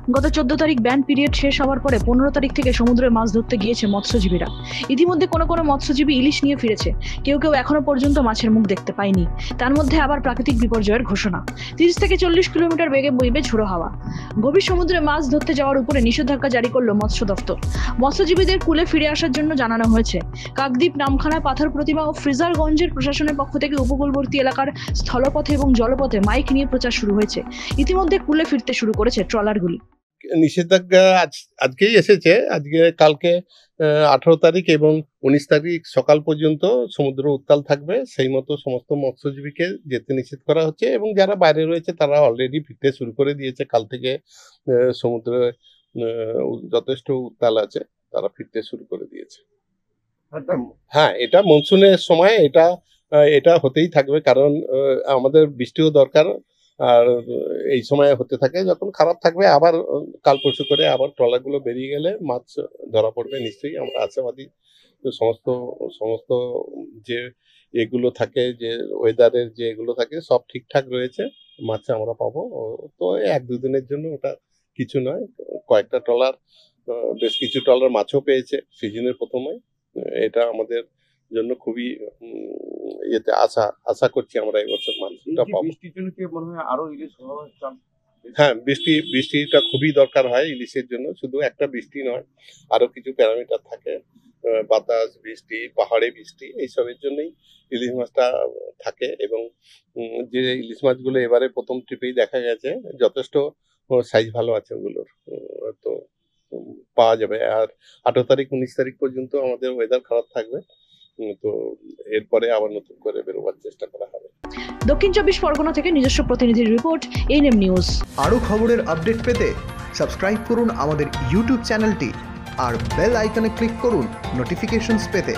গত 14 তারিখ ban period শেষ হওয়ার পরে 15 তারিখ থেকে সমুদ্রে মাছ ধরতে গিয়েছে মৎস্যজীবীরা। ইতিমধ্যে কোনো কোনো মৎস্যজীবী ইলিশ নিয়ে ফিরেছে, কেউ কেউ এখনো পর্যন্ত মাছের মুখ দেখতে পায়নি। তার মধ্যে আবার প্রাকৃতিক বিপর্যয়ের ঘোষণা। 30 থেকে 40 কিলোমিটার বেগে বইবে ঝোড়ো হাওয়া। গভীর সমুদ্রে মাছ ধরতে যাওয়ার উপরে নিষেধাজ্ঞা জারি করলো মৎস্য দপ্তর। মৎস্যজীবীদের কুলে ফিরে আসার জন্য জানানো হয়েছে। কাকদ্বীপ, নামখানা, পাথর প্রতিমা ও ফ্রিজারগঞ্জের প্রশাসনের পক্ষ থেকে উপকূলবর্তী এলাকার স্থলপথে এবং জলপথে মাইক নিয়ে প্রচার শুরু হয়েছে। ইতিমধ্যে কুলে ফিরতে শুরু করেছে ট্রলারগুলি। নিষেধাজ্ঞা আজকেই এসেছে। আজকে কালকে 18 তারিখ এবং 19 তারিখ সকাল পর্যন্ত সমুদ্র উত্তাল থাকবে। সেই মতো সমস্ত মৎস্যজীবীকে যেতে নিষেধ করা হচ্ছে এবং যারা বাইরে রয়েছে তারা অলরেডি ফিরতে শুরু করে দিয়েছে। কাল থেকে সমুদ্রে যথেষ্ট উত্তাল আছে, তারা ফিরতে শুরু করে দিয়েছে। হ্যাঁ, এটা মনসুনের সময় এটা হতেই থাকবে, কারণ আমাদের বৃষ্টিও দরকার। আর এই সময় হতে থাকে, যখন খারাপ থাকবে আবার কাল পরশু করে আবার ট্রলারগুলো বেরিয়ে গেলে মাছ ধরা পড়বে নিশ্চয়ই। আমরা আশাবাদী সমস্ত যে এগুলো থাকে, যে ওয়েদারের যে এগুলো থাকে সব ঠিকঠাক রয়েছে, মাছ আমরা পাবো। তো 1-2 দিনের জন্য ওটা কিছু নয়। কয়েকটা ট্রলার, বেশ কিছু ট্রলার মাছও পেয়েছে সিজনের প্রথমে। এটা আমাদের জন্য খুবই ইয়েতে আশা করছি আমরা এবছর মাছটা পাবো। বৃষ্টির জন্য কি মনে হয় আরো ইলিশ হওয়ার চান্স? হ্যাঁ, বৃষ্টিটা খুবই দরকার হয় ইলিশের জন্য। শুধু একটা বৃষ্টি নয়, আরো কিছু প্যারামিটার থাকে, বাতাস, বৃষ্টি, পাহাড়ে বৃষ্টি, এইসবের জন্যই ইলিশ মাছটা থাকে। এবং যে ইলিশ মাছগুলো এবারে প্রথম ট্রিপেই দেখা গেছে যথেষ্ট সাইজ ভালো আছে ওগুলোর, তো পাওয়া যাবে। আর 18 তারিখ 19 তারিখ পর্যন্ত আমাদের ওয়েদার খারাপ থাকবে, তো এরপরে আবার নতুন করে বেরোবার চেষ্টা করা হবে। দক্ষিণ 24 পরগনা থেকে নিজস্ব প্রতিনিধির রিপোর্ট, এনএম নিউজ। আরও খবরের আপডেট পেতে সাবস্ক্রাইব করুন আমাদের ইউটিউব চ্যানেলটি আর বেল আইকনে ক্লিক করুন নোটিফিকেশনস পেতে।